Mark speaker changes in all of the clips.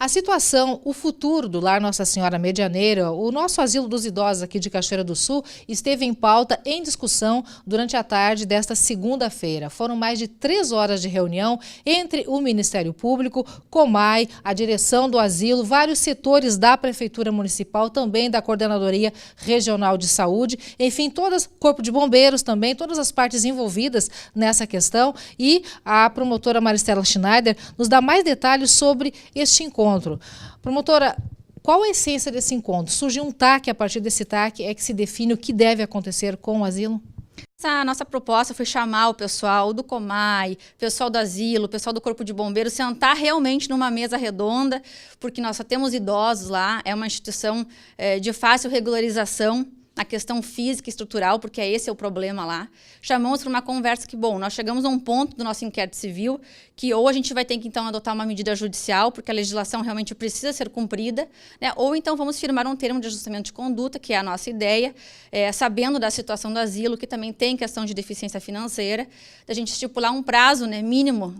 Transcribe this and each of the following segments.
Speaker 1: A situação, o futuro do Lar Nossa Senhora Medianeira, o nosso asilo dos idosos aqui de Cachoeira do Sul, esteve em pauta, em discussão, durante a tarde desta segunda-feira. Foram mais de 3 horas de reunião entre o Ministério Público, Comai, a direção do asilo, vários setores da Prefeitura Municipal, também da Coordenadoria Regional de Saúde, enfim, Corpo de Bombeiros também, todas as partes envolvidas nessa questão. E a promotora Maristela Schneider nos dá mais detalhes sobre este encontro. Promotora, qual a essência desse encontro? Surgiu um TAC, a partir desse TAC é que se define o que deve acontecer com o asilo?
Speaker 2: A nossa proposta foi chamar o pessoal do Comai, pessoal do asilo, pessoal do Corpo de Bombeiros, sentar realmente numa mesa redonda, porque nós só temos idosos lá, é uma instituição de fácil regularização, a questão física e estrutural, porque esse é o problema lá. Chamamos para uma conversa que, bom, nós chegamos a um ponto do nosso inquérito civil que ou a gente vai ter que, então, adotar uma medida judicial, porque a legislação realmente precisa ser cumprida, né? Ou então vamos firmar um termo de ajustamento de conduta, que é a nossa ideia, sabendo da situação do asilo, que também tem questão de deficiência financeira, da gente estipular um prazo, né, mínimo,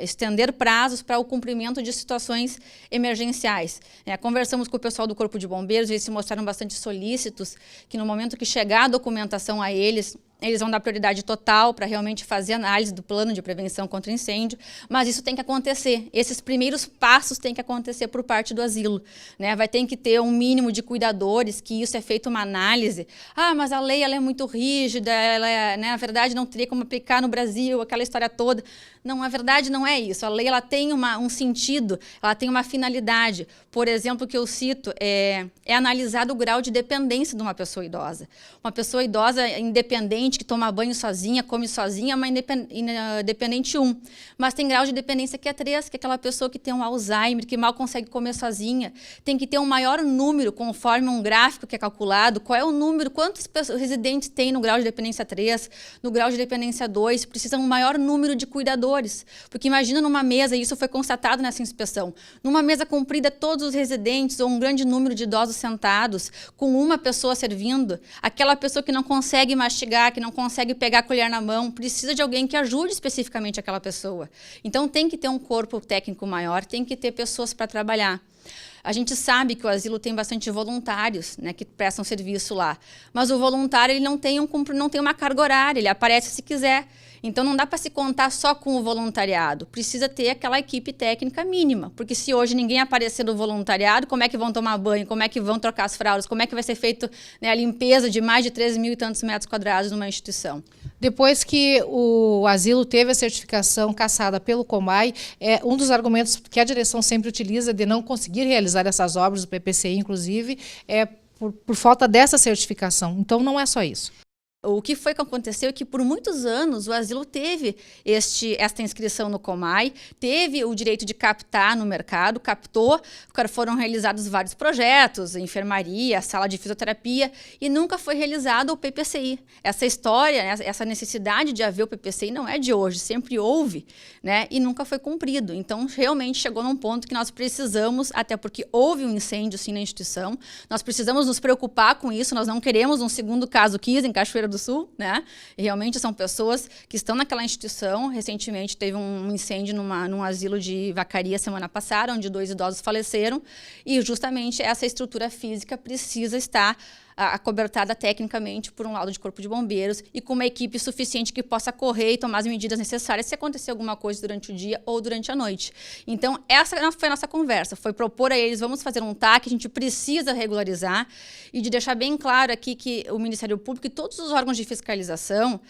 Speaker 2: estender prazos para o cumprimento de situações emergenciais. Conversamos com o pessoal do Corpo de Bombeiros, eles se mostraram bastante solícitos, que no momento que chegar a documentação a eles vão dar prioridade total para realmente fazer análise do plano de prevenção contra incêndio, mas isso tem que acontecer. Esses primeiros passos têm que acontecer por parte do asilo, né? Vai ter que ter um mínimo de cuidadores, que isso é feito uma análise. Ah, mas a lei ela é muito rígida, né, na verdade não teria como aplicar no Brasil, aquela história toda. Não, a verdade não é isso. A lei ela tem um sentido, ela tem uma finalidade. Por exemplo, que eu cito, é analisado o grau de dependência de uma pessoa idosa. Uma pessoa idosa independente, que toma banho sozinha, come sozinha, é uma independente 1. Mas tem grau de dependência que é 3, que é aquela pessoa que tem um Alzheimer, que mal consegue comer sozinha. Tem que ter um maior número, conforme um gráfico que é calculado, qual é o número, quantos residentes tem no grau de dependência 3, no grau de dependência 2, precisa um maior número de cuidadores. Porque imagina numa mesa, e isso foi constatado nessa inspeção, numa mesa comprida, todos os residentes, ou um grande número de idosos sentados, com uma pessoa servindo, aquela pessoa que não consegue mastigar, que não consegue pegar a colher na mão, precisa de alguém que ajude especificamente aquela pessoa. Então tem que ter um corpo técnico maior, tem que ter pessoas para trabalhar. A gente sabe que o asilo tem bastante voluntários, né, que prestam serviço lá, mas o voluntário ele não tem uma carga horária, ele aparece se quiser. Então não dá para se contar só com o voluntariado, precisa ter aquela equipe técnica mínima, porque se hoje ninguém aparecer do voluntariado, como é que vão tomar banho, como é que vão trocar as fraldas, como é que vai ser feito, né, a limpeza de mais de 13.000 e tantos metros quadrados numa instituição?
Speaker 1: Depois que o asilo teve a certificação cassada pelo Comai, um dos argumentos que a direção sempre utiliza de não conseguir realizar essas obras, do PPCI inclusive, é por falta dessa certificação. Então não é só isso.
Speaker 2: O que foi que aconteceu é que por muitos anos o asilo teve esta inscrição no Comai, teve o direito de captar no mercado, captou, foram realizados vários projetos, enfermaria, sala de fisioterapia, e nunca foi realizado o PPCI. Essa história, essa necessidade de haver o PPCI não é de hoje, sempre houve, né, e nunca foi cumprido. Então, realmente chegou num ponto que nós precisamos, até porque houve um incêndio sim na instituição, nós precisamos nos preocupar com isso, nós não queremos um segundo caso Kiss em Cachoeira do Sul, né? E realmente são pessoas que estão naquela instituição. Recentemente teve um incêndio num asilo de Vacaria semana passada, onde 2 idosos faleceram, e justamente essa estrutura física precisa estar acobertada tecnicamente por um laudo de Corpo de Bombeiros e com uma equipe suficiente que possa correr e tomar as medidas necessárias se acontecer alguma coisa durante o dia ou durante a noite. Então, essa foi a nossa conversa, foi propor a eles, vamos fazer um TAC, a gente precisa regularizar, e de deixar bem claro aqui que o Ministério Público e todos os órgãos de fiscalização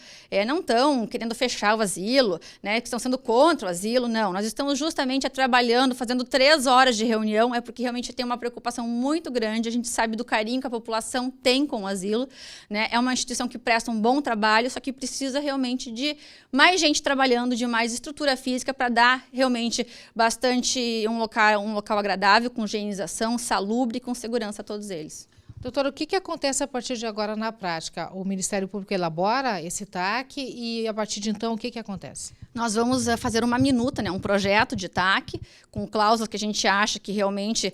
Speaker 2: não estão querendo fechar o asilo, né, que estão sendo contra o asilo, não. Nós estamos justamente trabalhando, fazendo 3 horas de reunião, porque realmente tem uma preocupação muito grande, a gente sabe do carinho que a população tem com o asilo, né? É uma instituição que presta um bom trabalho, só que precisa realmente de mais gente trabalhando, de mais estrutura física para dar realmente bastante um local agradável, com higienização, salubre e com segurança a todos eles.
Speaker 1: Doutora, o que acontece a partir de agora na prática? O Ministério Público elabora esse TAC e, a partir de então, o que acontece?
Speaker 2: Nós vamos fazer uma minuta, né, um projeto de TAC, com cláusulas que a gente acha que realmente,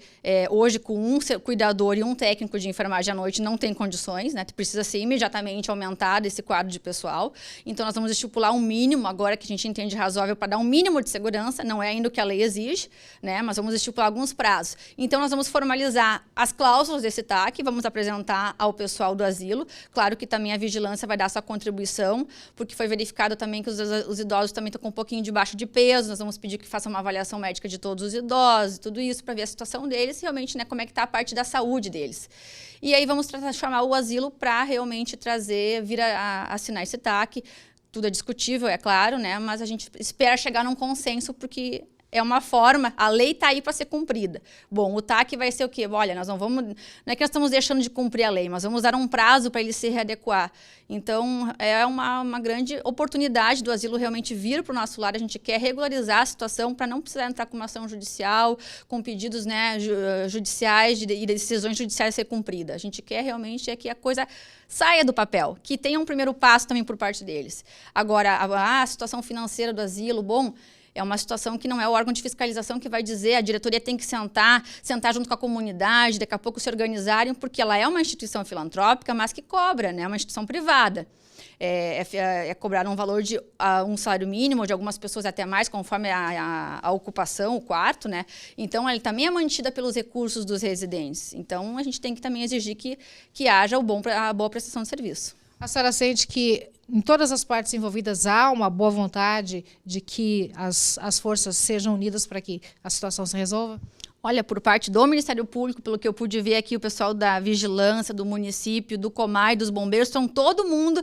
Speaker 2: hoje, com um cuidador e um técnico de enfermagem à noite, não tem condições, né, precisa ser imediatamente aumentado esse quadro de pessoal. Então, nós vamos estipular um mínimo, agora que a gente entende razoável, para dar um mínimo de segurança, não é ainda o que a lei exige, né, mas vamos estipular alguns prazos. Então, nós vamos formalizar as cláusulas desse TAC, vamos apresentar ao pessoal do asilo. Claro que também a vigilância vai dar sua contribuição, porque foi verificado também que os idosos também estão com um pouquinho de baixo de peso, nós vamos pedir que faça uma avaliação médica de todos os idosos, tudo isso para ver a situação deles e realmente, né, como é que está a parte da saúde deles. E aí vamos chamar o asilo para realmente vir a assinar esse TAC. Tudo é discutível, é claro, né, mas a gente espera chegar num consenso, porque é uma forma, a lei está aí para ser cumprida. Bom, o TAC vai ser o quê? Olha, nós não vamos, não é que nós estamos deixando de cumprir a lei, mas vamos dar um prazo para ele se readequar. Então, é uma grande oportunidade do asilo realmente vir para o nosso lar. A gente quer regularizar a situação para não precisar entrar com uma ação judicial, com pedidos, né, judiciais e decisões judiciais a ser cumpridas. A gente quer realmente que a coisa saia do papel, que tenha um primeiro passo também por parte deles. Agora, a situação financeira do asilo, bom, é uma situação que não é o órgão de fiscalização que vai dizer, a diretoria tem que sentar junto com a comunidade, daqui a pouco se organizarem, porque ela é uma instituição filantrópica, mas que cobra, né? É uma instituição privada. É cobrar um valor de um salário mínimo, de algumas pessoas até mais, conforme a ocupação, o quarto, né? Então, ele também é mantida pelos recursos dos residentes. Então, a gente tem que também exigir que haja a boa prestação de serviço.
Speaker 1: A senhora sente que em todas as partes envolvidas há uma boa vontade de que as forças sejam unidas para que a situação se resolva?
Speaker 2: Olha, por parte do Ministério Público, pelo que eu pude ver aqui, o pessoal da vigilância, do município, do COMAI, dos bombeiros, estão todo mundo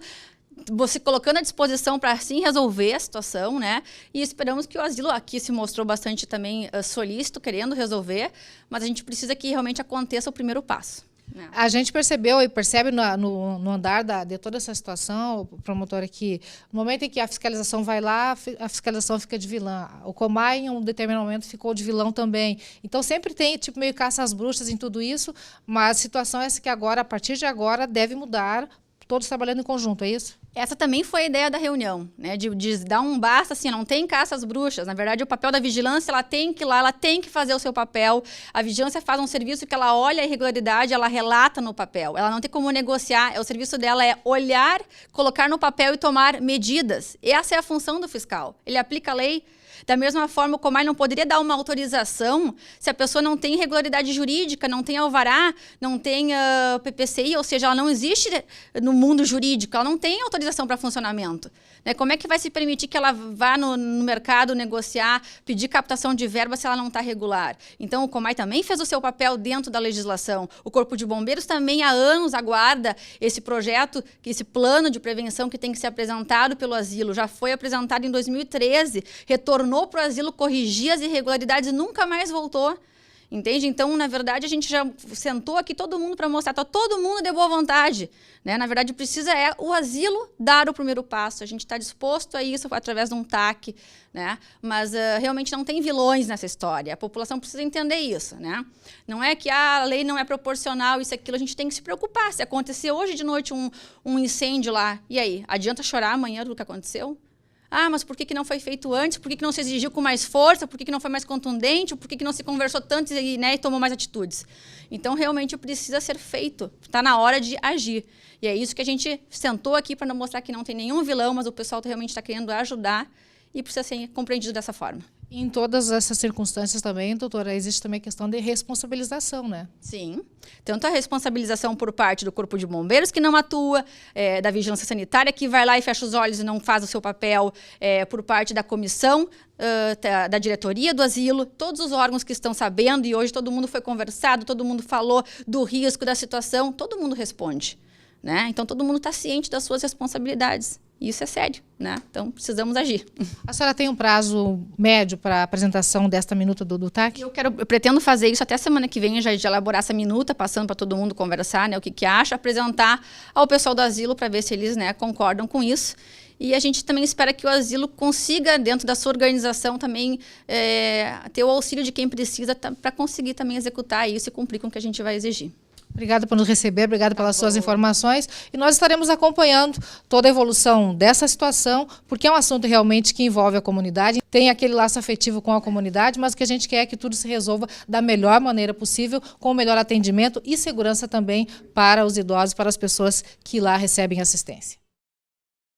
Speaker 2: se colocando à disposição para sim resolver a situação, né? E esperamos que o asilo aqui se mostrou bastante também solícito, querendo resolver, mas a gente precisa que realmente aconteça o primeiro passo.
Speaker 1: A gente percebeu e percebe no andar de toda essa situação, promotora, que no momento em que a fiscalização vai lá, a fiscalização fica de vilã. O COMAI, em um determinado momento, ficou de vilão também. Então, sempre tem tipo meio caça às bruxas em tudo isso, mas a situação é essa que agora, a partir de agora, deve mudar, todos trabalhando em conjunto, é isso?
Speaker 2: Essa também foi a ideia da reunião, né? De dar um basta, assim, não tem caça às bruxas. Na verdade, o papel da vigilância, ela tem que ir lá, ela tem que fazer o seu papel. A vigilância faz um serviço que ela olha a irregularidade, ela relata no papel. Ela não tem como negociar, o serviço dela é olhar, colocar no papel e tomar medidas. Essa é a função do fiscal. Ele aplica a lei. Da mesma forma, o COMAI não poderia dar uma autorização se a pessoa não tem regularidade jurídica, não tem alvará, não tem PPCI, ou seja, ela não existe no mundo jurídico, ela não tem autorização para funcionamento. Né? Como é que vai se permitir que ela vá no mercado negociar, pedir captação de verba se ela não está regular? Então, o COMAI também fez o seu papel dentro da legislação. O Corpo de Bombeiros também há anos aguarda esse projeto, esse plano de prevenção que tem que ser apresentado pelo asilo. Já foi apresentado em 2013, retornou para o asilo, corrigir as irregularidades e nunca mais voltou. Entende? Então, na verdade, a gente já sentou aqui todo mundo para mostrar, está todo mundo de boa vontade. Né? Na verdade, precisa o asilo dar o primeiro passo. A gente está disposto a isso através de um TAC, né? Mas realmente não tem vilões nessa história. A população precisa entender isso. Né? Não é que a lei não é proporcional, isso e aquilo. A gente tem que se preocupar. Se acontecer hoje de noite um incêndio lá, e aí? Adianta chorar amanhã do que aconteceu? Ah, mas por que não foi feito antes? Por que não se exigiu com mais força? Por que não foi mais contundente? Por que não se conversou tanto e tomou mais atitudes? Então, realmente, precisa ser feito. Está na hora de agir. E é isso que a gente sentou aqui para mostrar que não tem nenhum vilão, mas o pessoal realmente está querendo ajudar e precisa ser compreendido dessa forma.
Speaker 1: Em todas essas circunstâncias também, doutora, existe também a questão de responsabilização, né?
Speaker 2: Sim. Tanto a responsabilização por parte do Corpo de Bombeiros, que não atua, da Vigilância Sanitária, que vai lá e fecha os olhos e não faz o seu papel, por parte da comissão, da diretoria do asilo, todos os órgãos que estão sabendo, e hoje todo mundo foi conversado, todo mundo falou do risco, da situação, todo mundo responde. Né? Então, todo mundo está ciente das suas responsabilidades. E isso é sério, né? Então, precisamos agir.
Speaker 1: A senhora tem um prazo médio para a apresentação desta minuta do TAC?
Speaker 2: Eu pretendo fazer isso até semana que vem, já de elaborar essa minuta, passando para todo mundo conversar, né, o que acha, apresentar ao pessoal do asilo para ver se eles, né, concordam com isso. E a gente também espera que o asilo consiga, dentro da sua organização, também ter o auxílio de quem precisa para conseguir também executar isso e cumprir com o que a gente vai exigir.
Speaker 1: Obrigada por nos receber, obrigada pelas suas informações. E nós estaremos acompanhando toda a evolução dessa situação, porque é um assunto realmente que envolve a comunidade, tem aquele laço afetivo com a comunidade, mas o que a gente quer é que tudo se resolva da melhor maneira possível, com o melhor atendimento e segurança também para os idosos, para as pessoas que lá recebem assistência.